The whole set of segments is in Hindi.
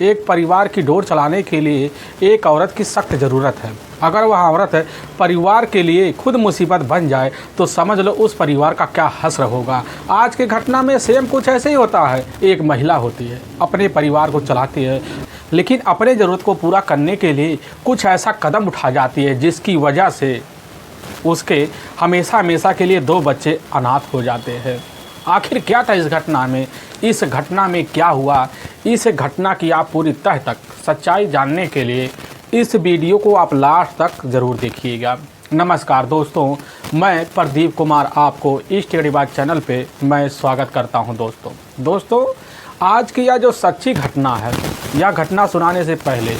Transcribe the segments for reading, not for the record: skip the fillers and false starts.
एक परिवार की डोर चलाने के लिए एक औरत की सख्त ज़रूरत है। अगर वह औरत परिवार के लिए खुद मुसीबत बन जाए तो समझ लो उस परिवार का क्या हश्र होगा। आज की घटना में सेम कुछ ऐसे ही होता है। एक महिला होती है, अपने परिवार को चलाती है, लेकिन अपने ज़रूरत को पूरा करने के लिए कुछ ऐसा कदम उठा जाती है जिसकी वजह से उसके हमेशा हमेशा के लिए 2 बच्चे अनाथ हो जाते हैं। आखिर क्या था इस घटना में, इस घटना में क्या हुआ, इस घटना की आप पूरी तह तक सच्चाई जानने के लिए इस वीडियो को आप लास्ट तक ज़रूर देखिएगा। नमस्कार दोस्तों, मैं प्रदीप कुमार आपको इस टेढ़ी बात चैनल पे मैं स्वागत करता हूं। दोस्तों आज की यह जो सच्ची घटना है, यह घटना सुनाने से पहले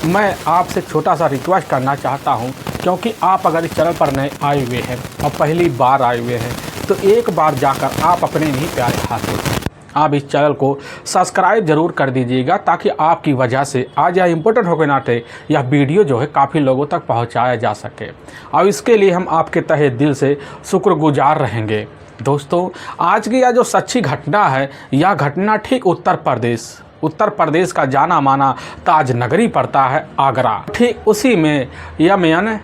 मैं आपसे छोटा सा रिक्वेस्ट करना चाहता हूं, क्योंकि आप अगर इस चैनल पर नए आए हुए हैं और पहली बार आए हुए हैं तो एक बार जाकर आप अपने ही प्यारे हाथों से आप इस चैनल को सब्सक्राइब जरूर कर दीजिएगा, ताकि आपकी वजह से आज यह इम्पोर्टेंट हो के नाते यह वीडियो जो है काफ़ी लोगों तक पहुंचाया जा सके, और इसके लिए हम आपके तहे दिल से शुक्रगुजार रहेंगे। दोस्तों आज की यह जो सच्ची घटना है, यह घटना ठीक उत्तर प्रदेश का जाना माना ताज नगरी पड़ता है आगरा। ठीक उसी में यमन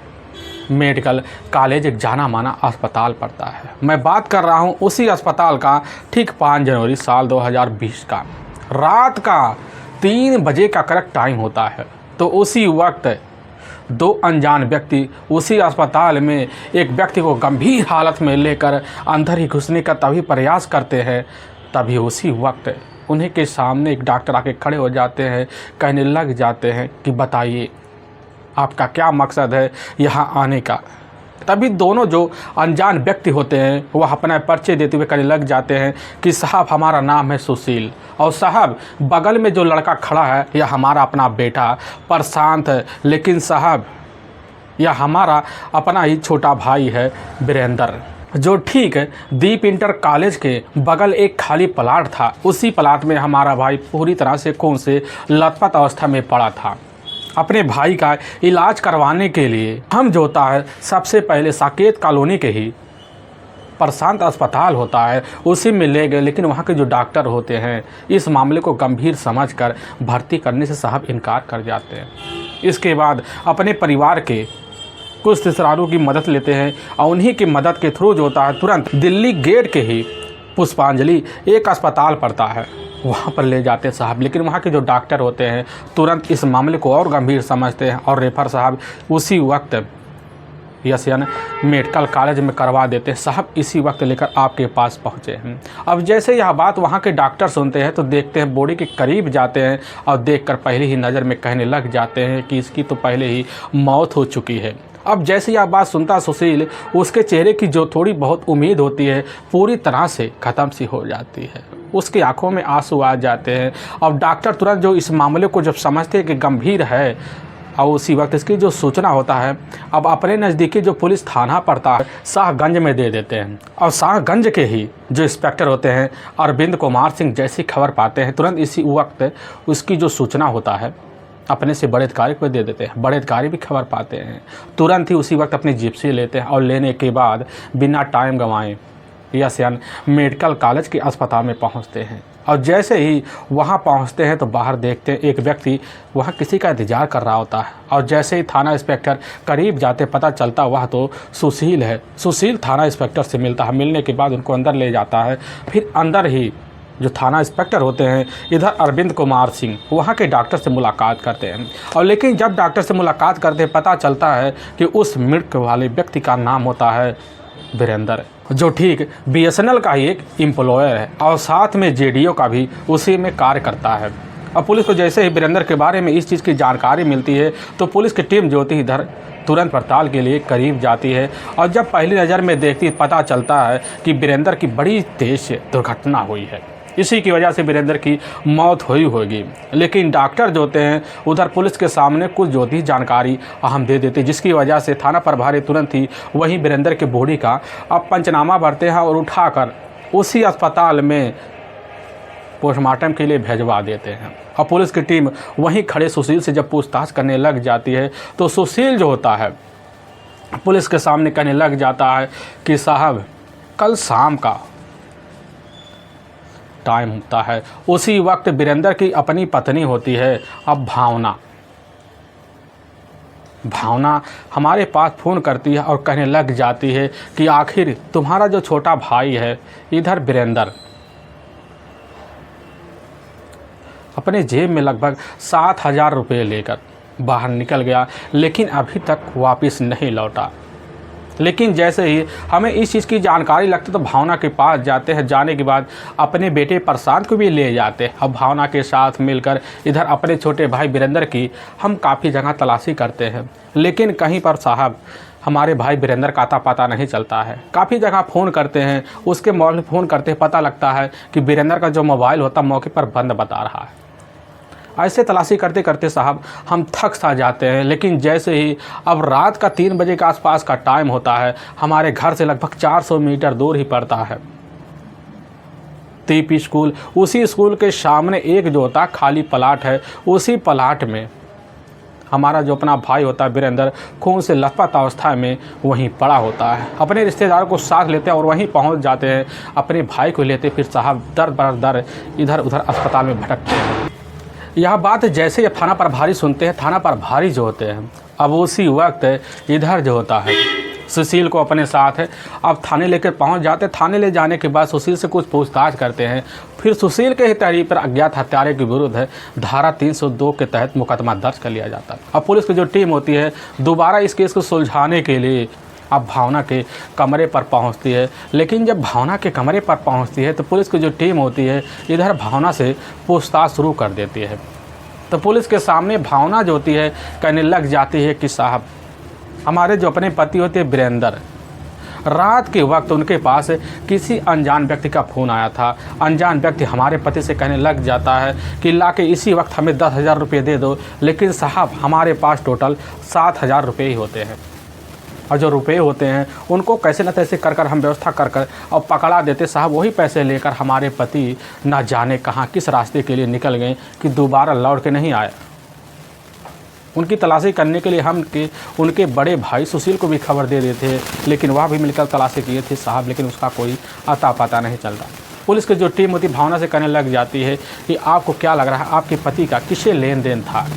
मेडिकल कॉलेज एक जाना माना अस्पताल पड़ता है। मैं बात कर रहा हूं उसी अस्पताल का। ठीक 5 जनवरी साल 2020 का रात का 3 बजे का करेक्ट टाइम होता है। तो उसी वक्त 2 अनजान व्यक्ति उसी अस्पताल में एक व्यक्ति को गंभीर हालत में लेकर अंदर ही घुसने का तभी प्रयास करते हैं। तभी उसी वक्त उन्हीं के सामने एक डॉक्टर आके खड़े हो जाते हैं, कहने लग जाते हैं कि बताइए आपका क्या मकसद है यहाँ आने का। तभी दोनों जो अनजान व्यक्ति होते हैं वह अपना परिचय देते हुए कहने लग जाते हैं कि साहब हमारा नाम है सुशील, और साहब बगल में जो लड़का खड़ा है यह हमारा अपना बेटा प्रशांत है, लेकिन साहब यह हमारा अपना ही छोटा भाई है वीरेंद्र, जो ठीक है दीप इंटर कॉलेज के बगल एक खाली प्लाट था, उसी प्लाट में हमारा भाई पूरी तरह से खून से लथपथ अवस्था में पड़ा था। अपने भाई का इलाज करवाने के लिए हम जो होता है सबसे पहले साकेत कॉलोनी के ही प्रशांत अस्पताल होता है उसी में ले गए, लेकिन वहाँ के जो डॉक्टर होते हैं इस मामले को गंभीर समझकर भर्ती करने से साहब इनकार कर जाते हैं। इसके बाद अपने परिवार के कुछ रिश्तेदारों की मदद लेते हैं और उन्हीं की मदद के थ्रू जो होता है तुरंत दिल्ली गेट के ही पुष्पांजलि एक अस्पताल पड़ता है वहाँ पर ले जाते हैं साहब। लेकिन वहाँ के जो डॉक्टर होते हैं तुरंत इस मामले को और गंभीर समझते हैं और रेफर साहब उसी वक्त यमन मेडिकल कॉलेज में करवा देते हैं। साहब इसी वक्त लेकर आपके पास पहुँचे हैं। अब जैसे यह बात वहाँ के डॉक्टर सुनते हैं तो देखते हैं, बॉडी के करीब जाते हैं और देखकर पहले ही नज़र में कहने लग जाते हैं कि इसकी तो पहले ही मौत हो चुकी है। अब जैसे यह बात सुनता सुशील, उसके चेहरे की जो थोड़ी बहुत उम्मीद होती है पूरी तरह से ख़त्म सी हो जाती है, उसकी आंखों में आंसू आ जाते हैं। अब डॉक्टर तुरंत जो इस मामले को जब समझते हैं कि गंभीर है और उसी वक्त इसकी जो सूचना होता है अब अपने नज़दीकी जो पुलिस थाना पड़ता है शाहगंज में दे देते हैं। और शाहगंज के ही जो इंस्पेक्टर होते हैं अरविंद कुमार सिंह जैसी खबर पाते हैं, तुरंत इसी वक्त उसकी जो सूचना होता है अपने से बड़े अधिकारी को दे देते हैं। बड़े अधिकारी भी खबर पाते हैं, तुरंत ही उसी वक्त अपनी जिप्सी लेते हैं और लेने के बाद बिना टाइम गंवाए यमन मेडिकल कॉलेज के अस्पताल में पहुंचते हैं। और जैसे ही वहां पहुंचते हैं तो बाहर देखते हैं एक व्यक्ति वहां किसी का इंतजार कर रहा होता है, और जैसे ही थाना इंस्पेक्टर करीब जाते पता चलता वह तो सुशील है। सुशील थाना इंस्पेक्टर से मिलता है, मिलने के बाद उनको अंदर ले जाता है। फिर अंदर ही जो थाना इंस्पेक्टर होते हैं इधर अरविंद कुमार सिंह वहाँ के डॉक्टर से मुलाकात करते हैं। और लेकिन जब डॉक्टर से मुलाकात करते हैं पता चलता है कि उस मृत वाले व्यक्ति का नाम होता है वीरेंद्र, जो ठीक BSNL का ही एक एम्प्लॉयर है और साथ में JDO का भी उसी में कार्य करता है। अब पुलिस को जैसे ही वीरेंद्र के बारे में इस चीज़ की जानकारी मिलती है तो पुलिस की टीम जो होती है इधर तुरंत पड़ताल के लिए करीब जाती है। और जब पहली नज़र में देखती पता चलता है कि वीरेंद्र की बड़ी तेज दुर्घटना हुई है, इसी की वजह से वीरेंद्र की मौत हुई होगी। लेकिन डॉक्टर जो होते हैं उधर पुलिस के सामने कुछ जो भी जानकारी अहम दे देते, जिसकी वजह से थाना प्रभारी तुरंत ही वहीं वीरेंद्र के बॉडी का अब पंचनामा भरते हैं और उठाकर उसी अस्पताल में पोस्टमार्टम के लिए भेजवा देते हैं। और पुलिस की टीम वहीं खड़े सुशील से जब पूछताछ करने लग जाती है तो सुशील जो होता है पुलिस के सामने कहने लग जाता है कि साहब कल शाम का टाइम होता है। उसी वक्त वीरेंद्र की अपनी पत्नी होती है अब भावना हमारे पास फ़ोन करती है और कहने लग जाती है कि आखिर तुम्हारा जो छोटा भाई है इधर वीरेंद्र अपने जेब में लगभग 7,000 रुपये लेकर बाहर निकल गया, लेकिन अभी तक वापस नहीं लौटा। लेकिन जैसे ही हमें इस चीज़ की जानकारी लगती तो भावना के पास जाते हैं। जाने के बाद अपने बेटे प्रशांत को भी ले जाते हैं। अब भावना के साथ मिलकर इधर अपने छोटे भाई वीरेंद्र की हम काफ़ी जगह तलाशी करते हैं, लेकिन कहीं पर साहब हमारे भाई वीरेंद्र का आता पता नहीं चलता है। काफ़ी जगह फ़ोन करते हैं, उसके मोबाइल में फ़ोन करते हैं, पता लगता है कि वीरेंद्र का जो मोबाइल होता मौके पर बंद बता रहा है। ऐसे तलाशी करते करते साहब हम थक सा जाते हैं। लेकिन जैसे ही अब रात का 3 बजे के आसपास का टाइम होता है, हमारे घर से लगभग 400 मीटर दूर ही पड़ता है TP स्कूल। उसी स्कूल के सामने एक जो होता खाली प्लाट है, उसी प्लाट में हमारा जो अपना भाई होता है वीरेंद्र खून से लथपथ अवस्था में वहीं पड़ा होता है। अपने रिश्तेदारों को साथ लेते हैं और वहीं पहुंच जाते हैं। अपने भाई को लेते फिर साहब दर बर दर इधर उधर अस्पताल में भटकते हैं। यह बात जैसे ही थाना प्रभारी सुनते हैं, थाना प्रभारी जो होते हैं अब उसी वक्त इधर जो होता है सुशील को अपने साथ है अब थाने लेकर पहुंच जाते हैं। थाने ले जाने के बाद सुशील से कुछ पूछताछ करते हैं। फिर सुशील के ही तहरीर पर अज्ञात हत्यारे के विरुद्ध है धारा 302 के तहत मुकदमा दर्ज कर लिया जाता है। अब पुलिस की जो टीम होती है दोबारा इस केस को सुलझाने के लिए अब भावना के कमरे पर पहुंचती है। लेकिन जब भावना के कमरे पर पहुंचती है तो पुलिस की जो टीम होती है इधर भावना से पूछताछ शुरू कर देती है। तो पुलिस के सामने भावना जो होती है कहने लग जाती है कि साहब हमारे जो अपने पति होते हैं वीरेंद्र, रात के वक्त उनके पास किसी अनजान व्यक्ति का फ़ोन आया था। अनजान व्यक्ति हमारे पति से कहने लग जाता है कि लाके इसी वक्त हमें 10,000 रुपये दे दो। लेकिन साहब हमारे पास टोटल 7,000 रुपये ही होते हैं और जो रुपए होते हैं उनको कैसे न तैसे कर हम व्यवस्था कर और पकड़ा देते। साहब वही पैसे लेकर हमारे पति ना जाने कहाँ किस रास्ते के लिए निकल गए कि दोबारा लौट के नहीं आए। उनकी तलाशी करने के लिए हम उनके बड़े भाई सुशील को भी खबर दे देते थे, लेकिन वह भी मिलकर तलाशी किए थे साहब, लेकिन उसका कोई अता पता नहीं चलता। पुलिस की जो टीम होती भावना से कहने लग जाती है कि आपको क्या लग रहा है आपके पति का किससे लेन देन था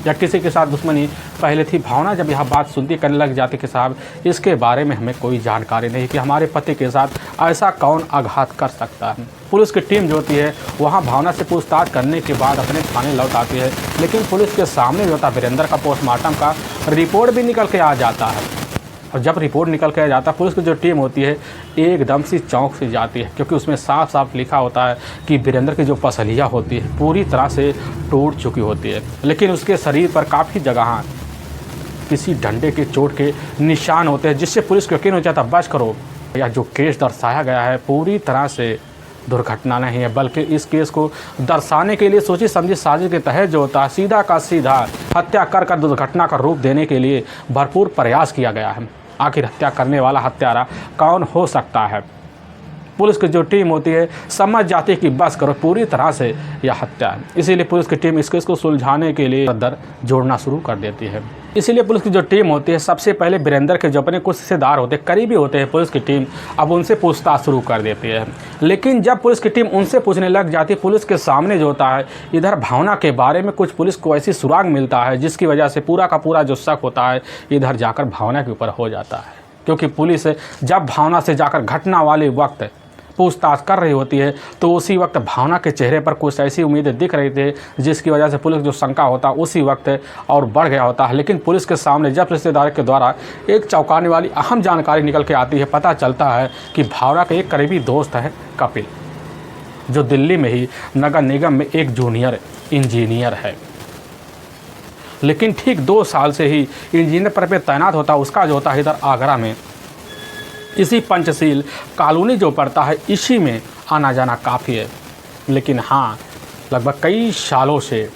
या किसी के साथ दुश्मनी पहले थी। भावना जब यह बात सुनती कहने लग जाती कि साहब इसके बारे में हमें कोई जानकारी नहीं कि हमारे पति के साथ ऐसा कौन आघात कर सकता है। पुलिस की टीम जो होती है वहां भावना से पूछताछ करने के बाद अपने थाने लौट आती है। लेकिन पुलिस के सामने जो होता वीरेंद्र का पोस्टमार्टम का रिपोर्ट भी निकल के आ जाता है। और जब रिपोर्ट निकल के आ जाता है पुलिस की जो टीम होती है एकदम से चौंक से जाती है, क्योंकि उसमें साफ साफ लिखा होता है कि वीरेंद्र की जो पसलियाँ होती है पूरी तरह से टूट चुकी होती है। लेकिन उसके शरीर पर काफ़ी जगह किसी डंडे के चोट के निशान होते हैं, जिससे पुलिस को यकीन हो जाता बच करो या जो केस दर्शाया गया है पूरी तरह से दुर्घटना नहीं है, बल्कि इस केस को दर्शाने के लिए सोची समझी साजिश के तहत जो होता है सीधा का सीधा हत्या कर दुर्घटना का रूप देने के लिए भरपूर प्रयास किया गया है। आखिर हत्या करने वाला हत्यारा कौन हो सकता है? पुलिस की जो टीम होती है समझ जाती है कि बस करो पूरी तरह से यह हत्या है। इसीलिए पुलिस की टीम इस केस को सुलझाने के लिए दर जोड़ना शुरू कर देती है। इसीलिए पुलिस की जो टीम होती है सबसे पहले वीरेंद्र के जो अपने कुछ रिश्तेदार होते हैं करीबी होते हैं पुलिस की टीम अब उनसे पूछताछ शुरू कर देती है। लेकिन जब पुलिस की टीम उनसे पूछने लग जाती है पुलिस के सामने जो होता है इधर भावना के बारे में कुछ पुलिस को ऐसी सुराग मिलता है जिसकी वजह से पूरा का पूरा जो शक होता है इधर जाकर भावना के ऊपर हो जाता है। क्योंकि पुलिस जब भावना से जाकर घटना वाले वक्त पूछताछ कर रही होती है तो उसी वक्त भावना के चेहरे पर कुछ ऐसी उम्मीदें दिख रही थी जिसकी वजह से पुलिस जो शंका होता है उसी वक्त और बढ़ गया होता है। लेकिन पुलिस के सामने जब रिश्तेदार के द्वारा एक चौंकाने वाली अहम जानकारी निकल के आती है, पता चलता है कि भावना का एक करीबी दोस्त है कपिल, जो दिल्ली में ही नगर निगम में एक जूनियर इंजीनियर है। लेकिन ठीक 2 साल से ही इंजीनियर पर पे तैनात होता है। उसका जो होता है इधर आगरा में इसी पंचशील कॉलोनी जो पड़ता है इसी में आना जाना काफ़ी है। लेकिन हाँ लगभग कई सालों से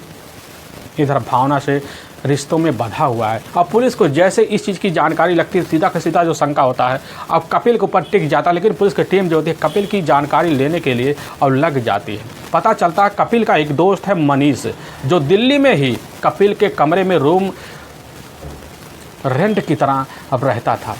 इधर भावना से रिश्तों में बंधा हुआ है। अब पुलिस को जैसे इस चीज़ की जानकारी लगती है सीधा का सीधा जो शंका होता है अब कपिल के ऊपर टिक जाता है। लेकिन पुलिस की टीम जो होती है कपिल की जानकारी लेने के लिए और लग जाती है। पता चलता है कपिल का एक दोस्त है मनीष, जो दिल्ली में ही कपिल के कमरे में रूम रेंट की तरह अब रहता था।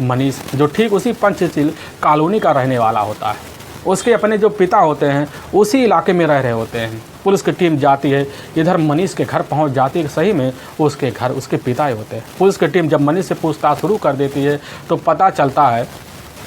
मनीष जो ठीक उसी पंचशील कॉलोनी का रहने वाला होता है। उसके अपने जो पिता होते हैं उसी इलाके में रह रहे होते हैं। पुलिस की टीम जाती है, इधर मनीष के घर पहुंच जाती है। सही में उसके घर उसके पिता ही होते हैं। पुलिस की टीम जब मनीष से पूछताछ शुरू कर देती है तो पता चलता है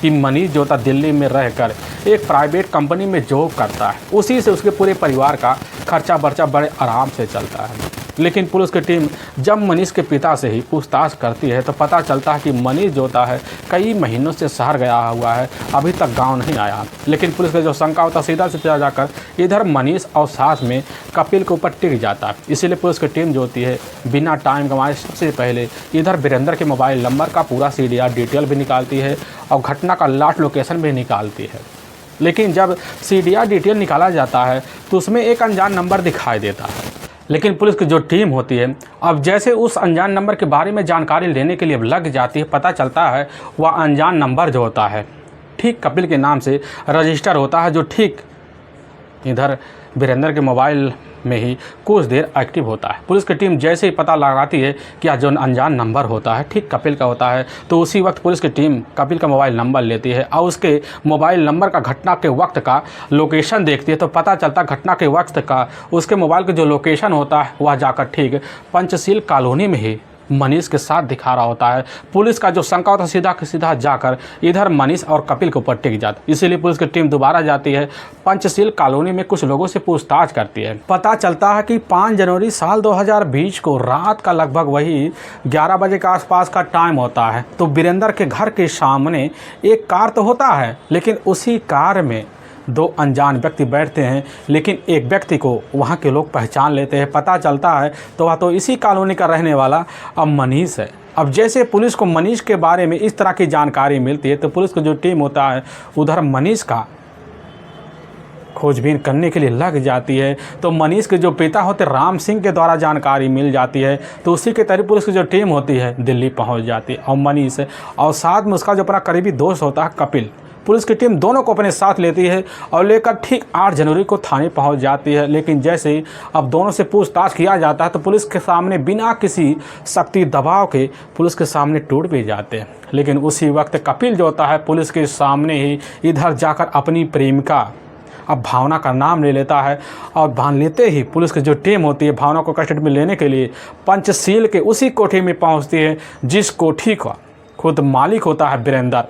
कि मनीष जो था दिल्ली में रहकर एक प्राइवेट कंपनी में जॉब करता है। उसी से उसके पूरे परिवार का खर्चा बर्चा बड़े आराम से चलता है। लेकिन पुलिस की टीम जब मनीष के पिता से ही पूछताछ करती है तो पता चलता है कि मनीष जो होता है कई महीनों से शहर गया हुआ है, अभी तक गांव नहीं आया। लेकिन पुलिस का जो शंका होता है सीधा से सीधा जाकर इधर मनीष और साथ में कपिल के ऊपर टिक जाता है। इसीलिए पुलिस की टीम जो होती है बिना टाइम गंवाए सबसे पहले इधर वीरेंद्र के मोबाइल नंबर का पूरा CDR डिटेल भी निकालती है और घटना का लास्ट लोकेशन भी निकालती है। लेकिन जब CDR डिटेल निकाला जाता है तो उसमें एक अनजान नंबर दिखाई देता है। लेकिन पुलिस की जो टीम होती है अब जैसे उस अनजान नंबर के बारे में जानकारी लेने के लिए लग जाती है, पता चलता है वह अनजान नंबर जो होता है ठीक कपिल के नाम से रजिस्टर होता है, जो ठीक इधर वीरेंद्र के मोबाइल में ही कुछ देर एक्टिव होता है। पुलिस की टीम जैसे ही पता लगाती है कि जो अनजान नंबर होता है ठीक कपिल का होता है, तो उसी वक्त पुलिस की टीम कपिल का मोबाइल नंबर लेती है और उसके मोबाइल नंबर का घटना के वक्त का लोकेशन देखती है। तो पता चलता घटना के वक्त का उसके मोबाइल का जो लोकेशन होता है वह जाकर ठीक पंचशील कॉलोनी में ही मनीष के साथ दिखा रहा होता है। पुलिस का जो शंका होता है सीधा सीधा जाकर इधर मनीष और कपिल के ऊपर टिक जाता है। इसीलिए पुलिस की टीम दोबारा जाती है, पंचशील कॉलोनी में कुछ लोगों से पूछताछ करती है। पता चलता है कि 5 जनवरी साल 2020 को रात का लगभग वही 11 बजे के आसपास का टाइम होता है। तो वीरेंद्र के घर के सामने एक कार तो होता है, लेकिन उसी कार में 2 अनजान व्यक्ति बैठते हैं। लेकिन एक व्यक्ति को वहाँ के लोग पहचान लेते हैं। पता चलता है तो वह तो इसी कॉलोनी का रहने वाला अब मनीष है। अब जैसे पुलिस को मनीष के बारे में इस तरह की जानकारी मिलती है तो पुलिस की जो टीम होता है उधर मनीष का खोजबीन करने के लिए लग जाती है। तो मनीष के जो पिता होते राम सिंह के द्वारा जानकारी मिल जाती है। तो उसी के तरीके पुलिस की जो टीम होती है दिल्ली पहुँच जाती है और मनीष और साथ में उसका जो अपना करीबी दोस्त होता है कपिल, पुलिस की टीम दोनों को अपने साथ लेती है और लेकर ठीक 8 जनवरी को थाने पहुंच जाती है। लेकिन जैसे ही अब दोनों से पूछताछ किया जाता है तो पुलिस के सामने बिना किसी शक्ति दबाव के पुलिस के सामने टूट भी जाते हैं। लेकिन उसी वक्त कपिल जो होता है पुलिस के सामने ही इधर जाकर अपनी प्रेमिका अब भावना का नाम ले लेता है और भान लेते ही पुलिस की जो टीम होती है भावना को कस्टडी में लेने के लिए पंचशील के उसी कोठी में पहुँचती है जिस कोठी का खुद मालिक होता है वीरेंद्र।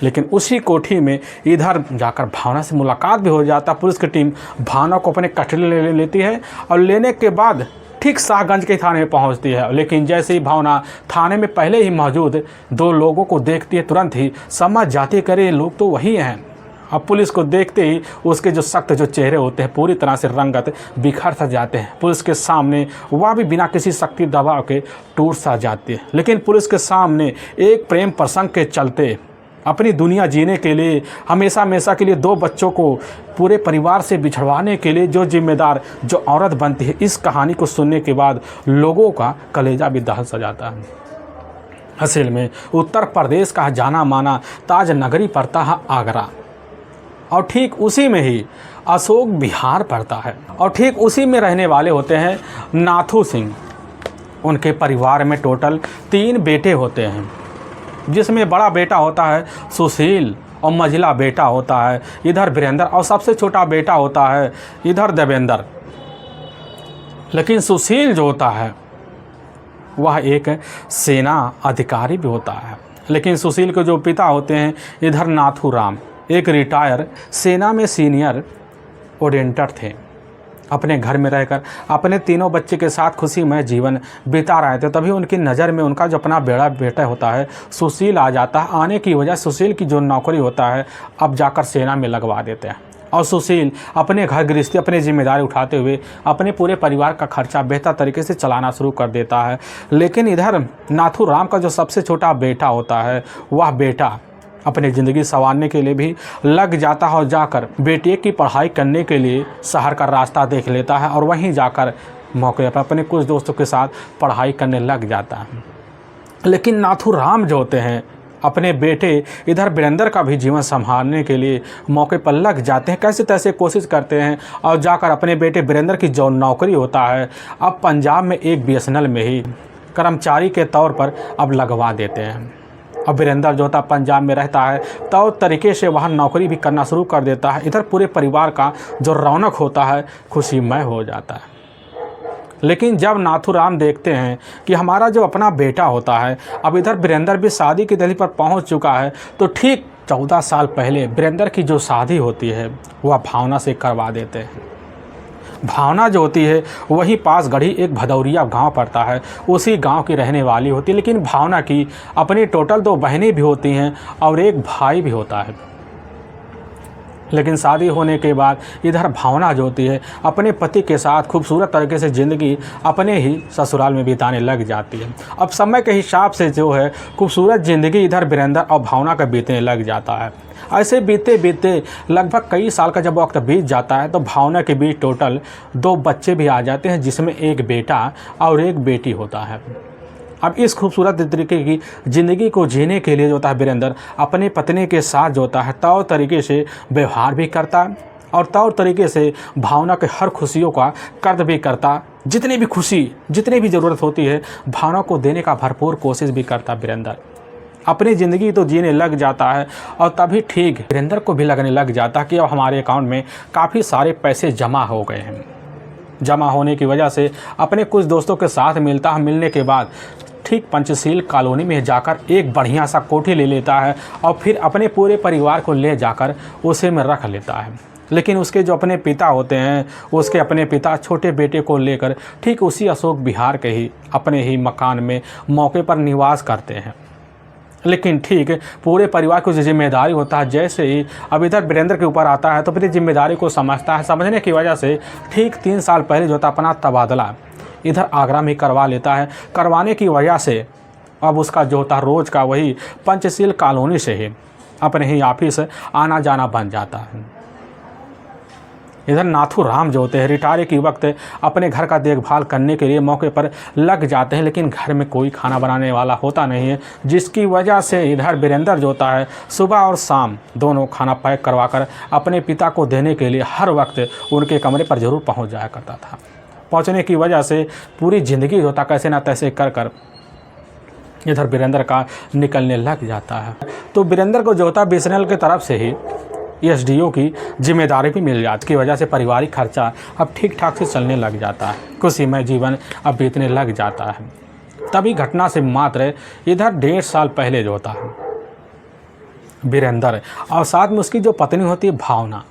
लेकिन उसी कोठी में इधर जाकर भावना से मुलाकात भी हो जाता है। पुलिस की टीम भावना को अपने कस्टडी ले लेती है और लेने के बाद ठीक शाहगंज के थाने में पहुंचती है। लेकिन जैसे ही भावना थाने में पहले ही मौजूद 2 लोगों को देखती है तुरंत ही समझ जाती है करे ये लोग तो वही हैं। अब पुलिस को देखते ही उसके जो सख्त जो चेहरे होते हैं पूरी तरह से रंगत बिखर सा जाते हैं। पुलिस के सामने वह भी बिना किसी शक्ति दबाव के टूट सा जाती है। लेकिन पुलिस के सामने एक प्रेम प्रसंग के चलते अपनी दुनिया जीने के लिए हमेशा हमेशा के लिए 2 बच्चों को पूरे परिवार से बिछड़वाने के लिए जो जिम्मेदार जो औरत बनती है, इस कहानी को सुनने के बाद लोगों का कलेजा भी दहल सा जाता है। असल में उत्तर प्रदेश का जाना माना ताज नगरी पड़ता है आगरा और ठीक उसी में ही अशोक विहार पड़ता है और ठीक उसी में रहने वाले होते हैं नाथू सिंह। उनके परिवार में टोटल 3 बेटे होते हैं, जिसमें बड़ा बेटा होता है सुशील और मझिला बेटा होता है इधर वीरेंद्र और सबसे छोटा बेटा होता है इधर देवेंद्र। लेकिन सुशील जो होता है वह एक सेना अधिकारी भी होता है। लेकिन सुशील के जो पिता होते हैं इधर नाथू राम एक रिटायर सेना में सीनियर ओरिएंटर थे। अपने घर में रहकर अपने 3 बच्चे के साथ खुशीमय जीवन बिता रहे थे। तभी उनकी नज़र में उनका जो अपना बड़ा बेटा होता है सुशील आ जाता है। आने की वजह सुशील की जो नौकरी होता है अब जाकर सेना में लगवा देते हैं और सुशील अपने घर गृहस्थी अपनी जिम्मेदारी उठाते हुए अपने पूरे परिवार का खर्चा बेहतर तरीके से चलाना शुरू कर देता है। लेकिन इधर नाथू राम का जो सबसे छोटा बेटा होता है वह बेटा अपनी ज़िंदगी संवारने के लिए भी लग जाता है और जाकर बेटे की पढ़ाई करने के लिए शहर का रास्ता देख लेता है और वहीं जाकर मौके पर अपने कुछ दोस्तों के साथ पढ़ाई करने लग जाता है। लेकिन नाथू राम जो होते हैं अपने बेटे इधर वीरेंद्र का भी जीवन संभालने के लिए मौके पर लग जाते हैं, कैसे तैसे कोशिश करते हैं और जाकर अपने बेटे वीरेंद्र की जो नौकरी होता है अब पंजाब में एक BSNL में ही कर्मचारी के तौर पर अब लगवा देते हैं। अब वीरेंद्र जो होता पंजाब में रहता है तो तरीके से वहाँ नौकरी भी करना शुरू कर देता है। इधर पूरे परिवार का जो रौनक होता है खुशीमय हो जाता है। लेकिन जब नाथूराम देखते हैं कि हमारा जो अपना बेटा होता है अब इधर वीरेंद्र भी शादी की दहलीज पर पहुंच चुका है, तो ठीक 14 साल पहले वीरेंद्र की जो शादी होती है वह भावना से करवा देते हैं। भावना जो होती है वहीं पास गढ़ी एक भदौरिया गांव पड़ता है, उसी गांव की रहने वाली होती है। लेकिन भावना की अपनी टोटल 2 बहनें भी होती हैं और एक भाई भी होता है। लेकिन शादी होने के बाद इधर भावना जो होती है अपने पति के साथ खूबसूरत तरीके से ज़िंदगी अपने ही ससुराल में बिताने लग जाती है। अब समय के हिसाब से जो है खूबसूरत ज़िंदगी इधर वीरेंद्र और भावना का बीतने लग जाता है। ऐसे बीते बीते लगभग कई साल का जब वक्त बीत जाता है तो भावना के बीच टोटल 2 बच्चे भी आ जाते हैं, जिसमें एक बेटा और एक बेटी होता है। अब इस खूबसूरत तरीके की ज़िंदगी को जीने के लिए जो होता है वीरेंद्र अपने पत्नी के साथ जो होता है तौर तरीके से व्यवहार भी करता है और तौर तरीके से भावना के हर खुशियों का कद्र भी करता। जितनी भी खुशी जितनी भी ज़रूरत होती है भावना को देने का भरपूर कोशिश भी करता वीरेंद्र। अपनी ज़िंदगी तो जीने लग जाता है और तभी ठीक वीरेंद्र को भी लगने लग जाता कि अब हमारे अकाउंट में काफ़ी सारे पैसे जमा हो गए हैं। जमा होने की वजह से अपने कुछ दोस्तों के साथ मिलता है। मिलने के बाद ठीक पंचशील कॉलोनी में जाकर एक बढ़िया सा कोठी ले लेता है और फिर अपने पूरे परिवार को ले जाकर उसे में रख लेता है। लेकिन उसके जो अपने पिता होते हैं उसके अपने पिता छोटे बेटे को लेकर ठीक उसी अशोक विहार के ही अपने ही मकान में मौके पर निवास करते हैं। लेकिन ठीक पूरे परिवार को जो जिम्मेदारी होता है जैसे ही अब इधर वीरेंद्र के ऊपर आता है तो अपनी जिम्मेदारी को समझता है। समझने की वजह से ठीक 3 साल पहले जो था अपना तबादला इधर आगरा में करवा लेता है। करवाने की वजह से अब उसका जो होता है रोज़ का वही पंचशील कॉलोनी से ही अपने ही ऑफिस आना जाना बन जाता है। इधर नाथूराम जो होते हैं रिटायरी के वक्त अपने घर का देखभाल करने के लिए मौके पर लग जाते हैं, लेकिन घर में कोई खाना बनाने वाला होता नहीं है, जिसकी वजह से इधर वीरेंद्र जो होता है सुबह और शाम दोनों खाना पैक करवाकर अपने पिता को देने के लिए हर वक्त उनके कमरे पर ज़रूर पहुंच जाया करता था। पहुंचने की वजह से पूरी ज़िंदगी जो होता कैसे ना तैसे कर कर इधर वीरेंद्र का निकलने लग जाता है। तो वीरेंद्र को जो होता बीएसएनएल की तरफ से ही एसडीओ की जिम्मेदारी भी मिल जाती की वजह से पारिवारिक खर्चा अब ठीक ठाक से चलने लग जाता है। खुशीमय जीवन अब बीतने लग जाता है। तभी घटना से मात्र इधर 1.5 साल पहले जो होता है वीरेंद्र और साथ में उसकी जो पत्नी होती है भावना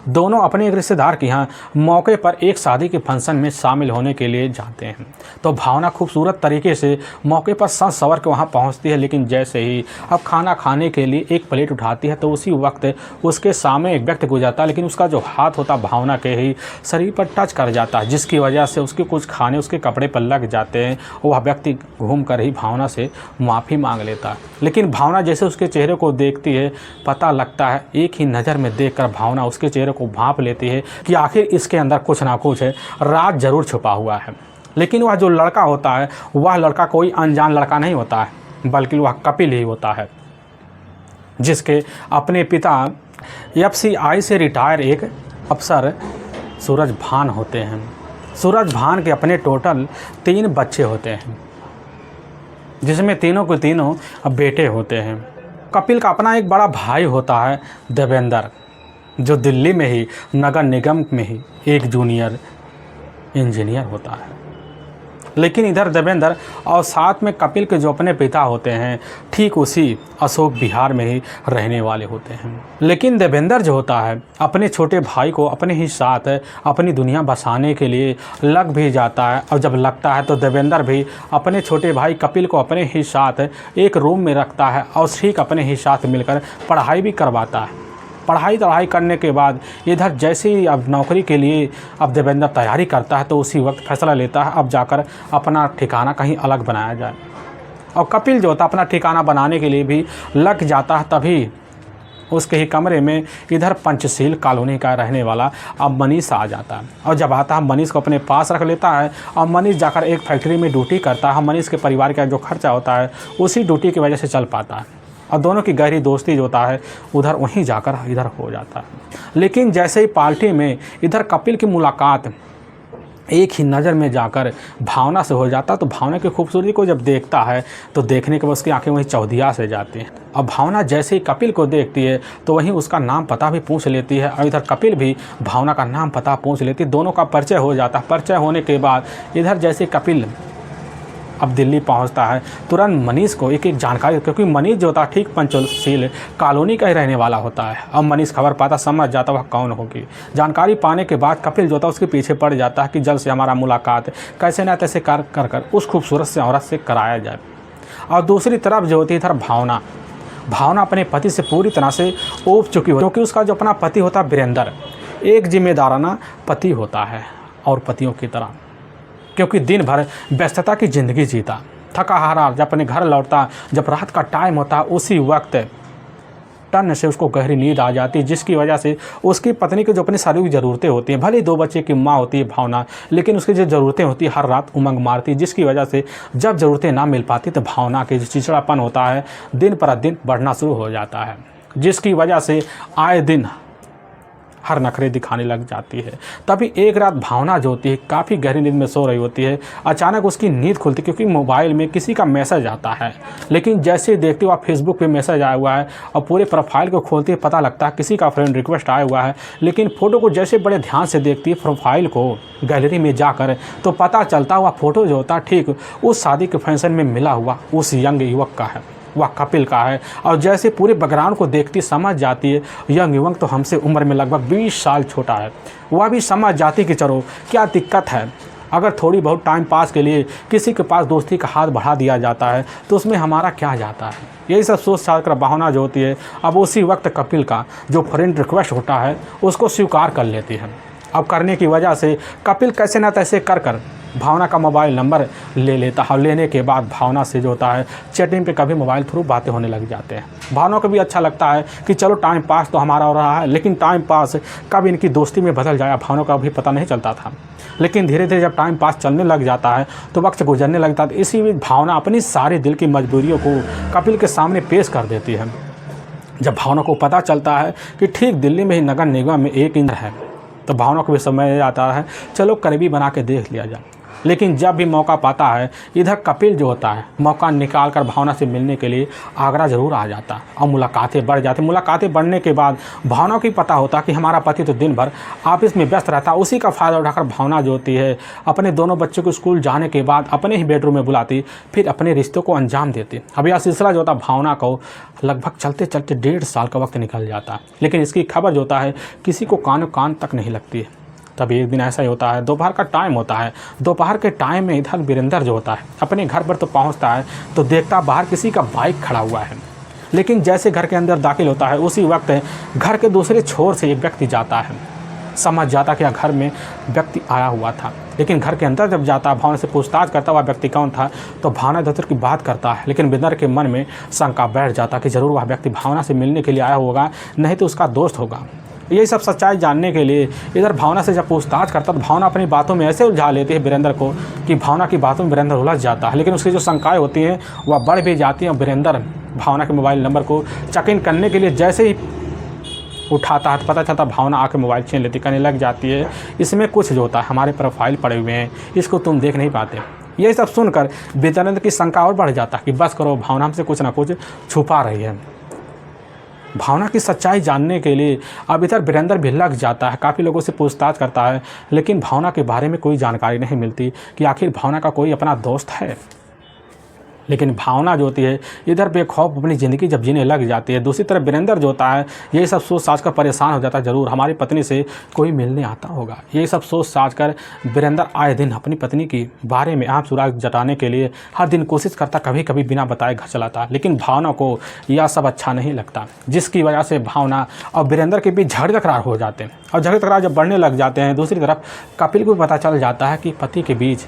दोनों अपने एक रिश्तेदार के यहाँ मौके पर एक शादी के फंक्शन में शामिल होने के लिए जाते हैं। तो भावना खूबसूरत तरीके से मौके पर सज सवर के वहाँ पहुँचती है, लेकिन जैसे ही अब खाना खाने के लिए एक प्लेट उठाती है तो उसी वक्त उसके सामने एक व्यक्ति गुजरता है, लेकिन उसका जो हाथ होता भावना के ही शरीर पर टच कर जाता है, जिसकी वजह से उसके कुछ खाने उसके कपड़े पर लग जाते हैं। वह व्यक्ति घूम कर ही भावना से माफ़ी मांग लेता है, लेकिन भावना जैसे उसके चेहरे को देखती है पता लगता है एक ही नज़र में देखकर भावना उसके चेहरे को भांप लेती है कि आखिर इसके अंदर कुछ ना कुछ राज जरूर छुपा हुआ है। लेकिन वह जो लड़का होता है वह लड़का कोई अनजान लड़का नहीं होता है, बल्कि वह कपिल ही होता है, जिसके अपने पिता एफसीआई से रिटायर एक अफसर सूरज भान होते हैं। सूरज भान के अपने टोटल 3 बच्चे होते हैं, जिसमें तीनों के तीनों बेटे होते हैं। कपिल का अपना एक बड़ा भाई होता है देवेंद्र, जो दिल्ली में ही नगर निगम में ही एक जूनियर इंजीनियर होता है। लेकिन इधर देवेंद्र और साथ में कपिल के जो अपने पिता होते हैं ठीक उसी अशोक विहार में ही रहने वाले होते हैं। लेकिन देवेंद्र जो होता है अपने छोटे भाई को अपने ही साथ अपनी दुनिया बसाने के लिए लग भी जाता है, और जब लगता है तो देवेंद्र भी अपने छोटे भाई कपिल को अपने ही साथ एक रूम में रखता है और ठीक अपने ही साथ मिलकर पढ़ाई भी करवाता है। पढ़ाई करने के बाद इधर जैसे ही अब नौकरी के लिए अब देवेंद्र तैयारी करता है तो उसी वक्त फैसला लेता है अब जाकर अपना ठिकाना कहीं अलग बनाया जाए। और कपिल जो होता अपना ठिकाना बनाने के लिए भी लग जाता है। तभी उसके ही कमरे में इधर पंचशील कॉलोनी का रहने वाला अब मनीष आ जाता है, और जब आता है मनीष को अपने पास रख लेता है और मनीष जाकर एक फैक्ट्री में ड्यूटी करता है। मनीष के परिवार का जो खर्चा होता है उसी ड्यूटी की वजह से चल पाता है, और दोनों की गहरी दोस्ती जो होता है उधर वहीं जाकर इधर हो जाता है। लेकिन जैसे ही पार्टी में इधर कपिल की मुलाकात एक ही नज़र में जाकर भावना से हो जाता। तो भावना की खूबसूरती को जब देखता है तो देखने के बाद उसकी आंखें वहीं चौधिया से जाती हैं। अब भावना जैसे ही कपिल को देखती है तो वहीं उसका नाम पता भी पूछ लेती है और इधर कपिल भी भावना का नाम पता पूछ लेती है। दोनों का परिचय हो जाता है। परिचय होने के बाद इधर जैसे कपिल अब दिल्ली पहुंचता है, तुरंत मनीष को एक एक जानकारी, क्योंकि मनीष जो होता है ठीक पंचशील कॉलोनी का ही रहने वाला होता है। अब मनीष खबर पाता, समझ जाता वह कौन होगी। जानकारी पाने के बाद कपिल जो होता है उसके पीछे पड़ जाता है कि जल्द से हमारा मुलाकात कैसे ना तैसे कर उस खूबसूरत से औरत से कराया जाए। और दूसरी तरफ जो होती है इधर भावना अपने पति से पूरी तरह से ऊब चुकी हो, क्योंकि उसका जो अपना पति होता है वीरेंद्र एक जिम्मेदाराना पति होता है और पतियों की तरह, क्योंकि दिन भर व्यस्तता की ज़िंदगी जीता, थका हारा जब अपने घर लौटता, जब रात का टाइम होता उसी वक्त टन से उसको गहरी नींद आ जाती है, जिसकी वजह से उसकी पत्नी की जो अपनी शारीरिक ज़रूरतें होती हैं, भले ही 2 बच्चे की माँ होती है भावना, लेकिन उसकी जो ज़रूरतें होती है हर रात उमंग मारती है, जिसकी वजह से जब ज़रूरतें ना मिल पाती तो भावना के जो चिड़चिड़ापन होता है दिन पर दिन बढ़ना शुरू हो जाता है, जिसकी वजह से आए दिन हर नखरे दिखाने लग जाती है। तभी एक रात भावना जो होती है काफ़ी गहरी नींद में सो रही होती है, अचानक उसकी नींद खुलती, क्योंकि मोबाइल में किसी का मैसेज आता है। लेकिन जैसे ही देखती हुआ फेसबुक पे मैसेज आया हुआ है और पूरे प्रोफाइल को खोलते पता लगता है किसी का फ्रेंड रिक्वेस्ट आया हुआ है। लेकिन फ़ोटो को जैसे बड़े ध्यान से देखती है प्रोफाइल को गैलरी में जाकर, तो पता चलता हुआ फ़ोटो जो होता है ठीक उस शादी के फंक्शन में मिला हुआ उस यंग युवक का है, वह कपिल का है। और जैसे पूरे बैकग्राउंड को देखती समझ जाती है यंग युवक तो हमसे उम्र में लगभग 20 साल छोटा है। वह भी समझ जाती कि चलो क्या दिक्कत है, अगर थोड़ी बहुत टाइम पास के लिए किसी के पास दोस्ती का हाथ बढ़ा दिया जाता है तो उसमें हमारा क्या जाता है। यही सब सोच साल कर भावना जो होती है अब उसी वक्त कपिल का जो फ्रेंड रिक्वेस्ट होता है उसको स्वीकार कर लेती है। अब करने की वजह से कपिल कैसे ना तैसे कर भावना का मोबाइल नंबर ले लेता है। लेने के बाद भावना से जो होता है चैटिंग पे कभी मोबाइल थ्रू बातें होने लग जाते हैं। भावना को भी अच्छा लगता है कि चलो टाइम पास तो हमारा हो रहा है, लेकिन टाइम पास कब इनकी दोस्ती में बदल जाए भावना का भी पता नहीं चलता था। लेकिन धीरे धीरे जब टाइम पास चलने लग जाता है तो वक्त गुजरने लगता है। इसी बीच भावना अपनी सारी दिल की मजबूरियों को कपिल के सामने पेश कर देती है। जब भावना को पता चलता है कि ठीक दिल्ली में ही नगर निगम में एक इंद्र है तो भावना को भी समझ आता है चलो करीबी बना के देख लिया जाए। लेकिन जब भी मौका पाता है इधर कपिल जो होता है मौका निकाल कर भावना से मिलने के लिए आगरा ज़रूर आ जाता है और मुलाकातें बढ़ जाती। मुलाकातें बढ़ने के बाद भावना को पता होता कि हमारा पति तो दिन भर ऑफिस में व्यस्त रहता। उसी का फ़ायदा उठाकर भावना जो होती है अपने दोनों बच्चों को स्कूल जाने के बाद अपने ही बेडरूम में बुलाती, फिर अपने रिश्तों को अंजाम देती। अब यह सिलसिला जो होता भावना को लगभग चलते चलते 1.5 साल का वक्त निकल जाता है, लेकिन इसकी खबर जो होता है किसी को कान तक नहीं लगती है। तभी एक दिन ऐसा ही होता है, दोपहर का टाइम होता है। दोपहर के टाइम में इधर वीरेंद्र जो होता है अपने घर पर तो पहुंचता है तो देखता बाहर किसी का बाइक खड़ा हुआ है। लेकिन जैसे घर के अंदर दाखिल होता है उसी वक्त घर के दूसरे छोर से एक व्यक्ति जाता है। समझ जाता कि घर में व्यक्ति आया हुआ था, लेकिन घर के अंदर जब जाता भावना से पूछताछ करता हुआ व्यक्ति कौन था तो भावना दत्तर की बात करता है। लेकिन वीरेंद्र के मन में शंका बैठ जाता कि ज़रूर वह व्यक्ति भावना से मिलने के लिए आया होगा, नहीं तो उसका दोस्त होगा। यही सब सच्चाई जानने के लिए इधर भावना से जब पूछताछ करता तो भावना अपनी बातों में ऐसे उलझा लेती है वीरेंद्र को कि भावना की बातों में वीरेंद्र उलझ जाता है। लेकिन उसकी जो शंकाएं होती हैं वह बढ़ भी जाती हैं। वीरेंद्र भावना के मोबाइल नंबर को चेक इन करने के लिए जैसे ही उठाता है तो पता चलता भावना आके मोबाइल छीन लेती, कहने लग जाती है इसमें कुछ जो होता है हमारे प्रोफाइल पड़े हुए हैं, इसको तुम देख नहीं पाते। यही सब सुनकर वीरेंद्र की शंका और बढ़ जाता कि बस करो, भावना हमसे कुछ ना कुछ छुपा रही है। भावना की सच्चाई जानने के लिए अब इधर वीरेंद्र भी लग जाता है, काफ़ी लोगों से पूछताछ करता है, लेकिन भावना के बारे में कोई जानकारी नहीं मिलती कि आखिर भावना का कोई अपना दोस्त है। लेकिन भावना जो होती है इधर बेखौफ अपनी ज़िंदगी जब जीने लग जाती है। दूसरी तरफ वीरेंद्र जो होता है यही सब सोच साच कर परेशान हो जाता है, ज़रूर हमारी पत्नी से कोई मिलने आता होगा। यही सब सोच साच कर वीरेंद्र आए दिन अपनी पत्नी के बारे में आँख सुराग जताने के लिए हर दिन कोशिश करता, कभी कभी बिना बताए घर चलाता। लेकिन भावना को यह सब अच्छा नहीं लगता, जिसकी वजह से भावना और वीरेंद्र के बीच झगड़े तकरार हो जाते हैं। और झगड़े तकरार जब बढ़ने लग जाते हैं दूसरी तरफ कपिल को पता चल जाता है कि पति के बीच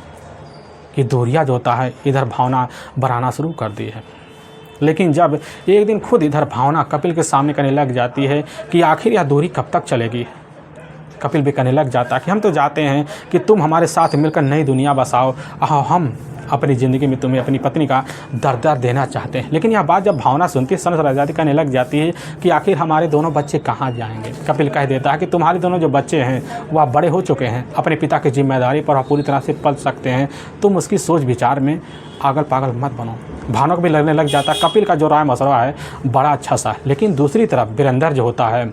कि दूरियां जो होता है इधर भावना बढ़ाना शुरू कर दी है। लेकिन जब एक दिन खुद इधर भावना कपिल के सामने कहने लग जाती है कि आखिर यह दूरी कब तक चलेगी, कपिल भी कहने लग जाता है कि हम तो चाहते हैं कि तुम हमारे साथ मिलकर नई दुनिया बसाओ, हम अपनी ज़िंदगी में तुम्हें अपनी पत्नी का दर्द देना चाहते हैं। लेकिन यह बात जब भावना सुनती सनस रह जाती, कहने लग जाती है कि आखिर हमारे दोनों बच्चे कहाँ जाएंगे। कपिल कह देता है कि तुम्हारे दोनों जो बच्चे हैं वह बड़े हो चुके हैं, अपने पिता की जिम्मेदारी पर पूरी तरह से पल सकते हैं, तुम उसकी सोच विचार में आगल पागल मत बनो। भावना को भी लगने लग जाता है कपिल का जो राय मशवरा है बड़ा अच्छा सा। लेकिन दूसरी तरफ वीरेंद्र जो होता है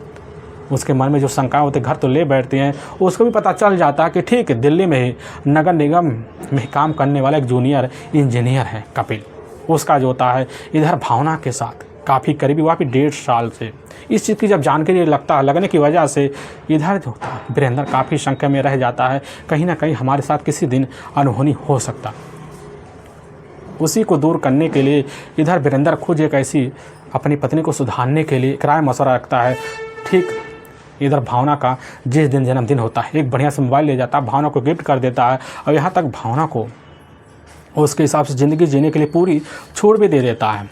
उसके मन में जो शंकाएं होती घर तो ले बैठती हैं, उसको भी पता चल जाता है कि ठीक है, दिल्ली में ही नगर निगम में काम करने वाला एक जूनियर इंजीनियर है कपिल, उसका जो होता है इधर भावना के साथ काफ़ी करीबी, वहाँ भी 1.5 साल से। इस चीज़ की जब जानकारी लगने की वजह से इधर जो होता है वीरेंद्र काफ़ी शंका में रह जाता है, कहीं ना कहीं हमारे साथ किसी दिन अनहोनी हो सकता। उसी को दूर करने के लिए इधर वीरेंद्र खुद एक ऐसी अपनी पत्नी को सुधारने के लिए राय मशवरा रखता है। ठीक इधर भावना का जिस दिन जन्मदिन होता है एक बढ़िया से मोबाइल ले जाता है, भावना को गिफ्ट कर देता है और यहाँ तक भावना को उसके हिसाब से ज़िंदगी जीने के लिए पूरी छूट भी दे देता है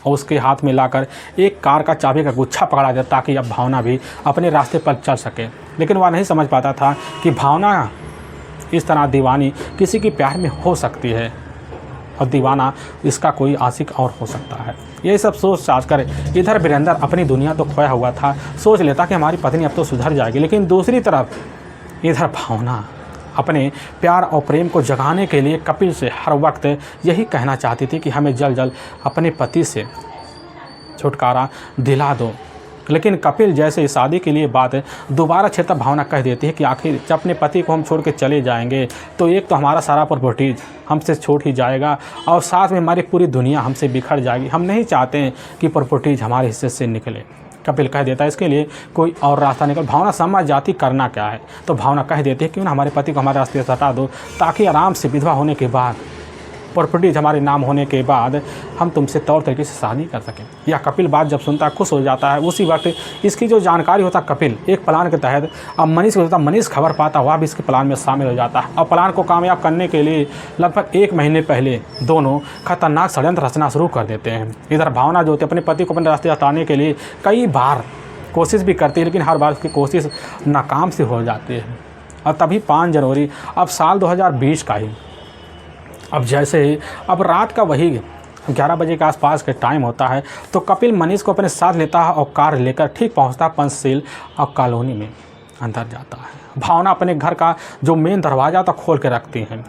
और उसके हाथ में लाकर एक कार का चाबी का गुच्छा पकड़ा देता ताकि अब भावना भी अपने रास्ते पर चल सके। लेकिन वह नहीं समझ पाता था कि भावना इस तरह दीवानी किसी की प्यार में हो सकती है और दीवाना इसका कोई आशिक और हो सकता है। ये सब सोच साझ कर इधर वीरेंद्र अपनी दुनिया तो खोया हुआ था, सोच लेता कि हमारी पत्नी अब तो सुधर जाएगी। लेकिन दूसरी तरफ इधर भावना अपने प्यार और प्रेम को जगाने के लिए कपिल से हर वक्त यही कहना चाहती थी कि हमें जल्द जल्द अपने पति से छुटकारा दिला दो। लेकिन कपिल जैसे शादी के लिए बात दोबारा छेड़ता भावना कह देती है कि आखिर जब अपने पति को हम छोड़ के चले जाएंगे तो एक तो हमारा सारा प्रॉपर्टीज हमसे छूट ही जाएगा और साथ में हमारी पूरी दुनिया हमसे बिखर जाएगी। हम नहीं चाहते हैं कि प्रॉपर्टीज हमारे हिस्से से निकले। कपिल कह देता है इसके लिए कोई और रास्ता निकल। भावना समझ जाती करना क्या है, तो भावना कह देती है क्यों ना हमारे पति को हमारे रास्ते से हटा दो ताकि आराम से विधवा होने के बाद प्रॉपर्टीज हमारे नाम होने के बाद हम तुमसे तौर तरीके से शादी कर सकें। या कपिल बात जब सुनता है खुश हो जाता है। उसी वक्त इसकी जो जानकारी होता कपिल एक प्लान के तहत अब मनीष को होता, मनीष खबर पाता वह भी इसके प्लान में शामिल हो जाता है और प्लान को कामयाब करने के लिए लगभग 1 महीने पहले दोनों खतरनाक षड्यंत्र रचना शुरू कर देते हैं। इधर भावना जो होती है अपने पति को अपने रास्ते हटाने के लिए कई बार कोशिश भी करती है, लेकिन हर बार उसकी कोशिश नाकाम से हो जाती है। और तभी 5 जनवरी अब साल 2020 का ही अब जैसे ही अब रात का वही 11 बजे के आसपास के टाइम होता है तो कपिल मनीष को अपने साथ लेता है और कार लेकर ठीक पहुंचता है पंचशील और कॉलोनी में अंदर जाता है। भावना अपने घर का जो मेन दरवाज़ा था खोल के रखती हैं।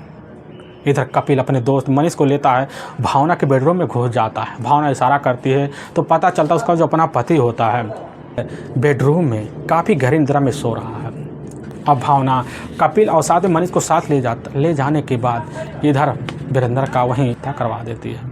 इधर कपिल अपने दोस्त मनीष को लेता है, भावना के बेडरूम में घुस जाता है। भावना इशारा करती है तो पता चलता उसका जो अपना पति होता है बेडरूम में काफ़ी गहरी निद्रा में सो रहा है। अब भावना कपिल और साथ में मनीष को साथ ले जाने के बाद इधर वीरेंद्र का वहीं तय करवा देती है।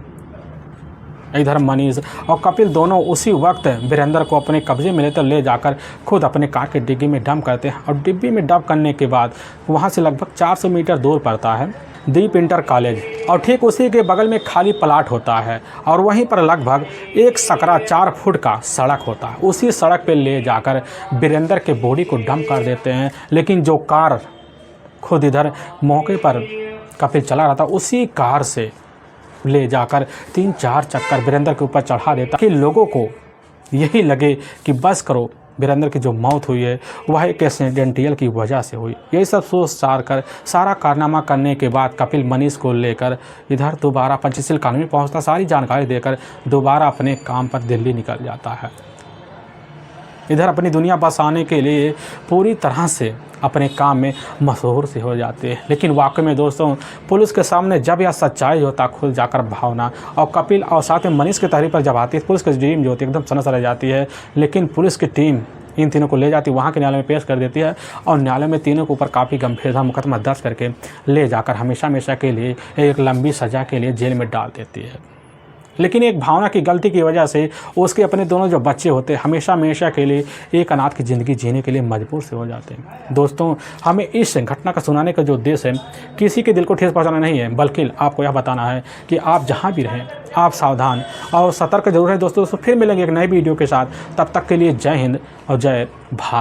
इधर मनीष और कपिल दोनों उसी वक्त वीरेंद्र को अपने कब्जे में ले जाकर खुद अपने कार के डिग्गी में डंप करते हैं और डिब्बी में डंप करने के बाद वहां से लगभग 400 मीटर दूर पड़ता है दीप इंटर कॉलेज और ठीक उसी के बगल में खाली प्लाट होता है और वहीं पर लगभग एक सकरा 4 फुट का सड़क होता है। उसी सड़क पे ले जाकर वीरेंद्र के बॉडी को डंप कर देते हैं। लेकिन जो कार खुद इधर मौके पर कपिल चला रहा था उसी कार से ले जाकर 3-4 चक्कर वीरेंद्र के ऊपर चढ़ा देता कि लोगों को यही लगे कि बस करो, वीरेंद्र की जो मौत हुई है वह एक एक्सीडेंटल की वजह से हुई। यही सब सोच सार कर सारा कारनामा करने के बाद कपिल मनीष को लेकर इधर दोबारा पंचशील कॉलोनी पहुंचता, सारी जानकारी देकर दोबारा अपने काम पर दिल्ली निकल जाता है। इधर अपनी दुनिया बसाने के लिए पूरी तरह से अपने काम में मशहूर से हो जाते हैं। लेकिन वाकई में दोस्तों पुलिस के सामने जब यह सच्चाई होता खुल जाकर भावना और कपिल और साथ में मनीष की तहरीर पर जब आती है पुलिस की टीम जो होती है एकदम सनस रह जाती है। लेकिन पुलिस की टीम इन तीनों को ले जाती वहाँ के न्यायालय में पेश कर देती है और न्यायालय में तीनों के ऊपर काफ़ी गंभीर मुकदमा दर्ज करके ले जाकर हमेशा हमेशा के लिए एक लंबी सज़ा के लिए जेल में डाल देती है। लेकिन एक भावना की गलती की वजह से उसके अपने दोनों जो बच्चे होते हैं हमेशा हमेशा के लिए एक अनाथ की ज़िंदगी जीने के लिए मजबूर से हो जाते हैं। दोस्तों हमें इस घटना का सुनाने का जो उद्देश्य है किसी के दिल को ठेस पहुंचाना नहीं है, बल्कि आपको यह बताना है कि आप जहां भी रहें आप सावधान और सतर्क जरूर है। दोस्तों फिर मिलेंगे एक नई वीडियो के साथ, तब तक के लिए जय हिंद और जय भारत।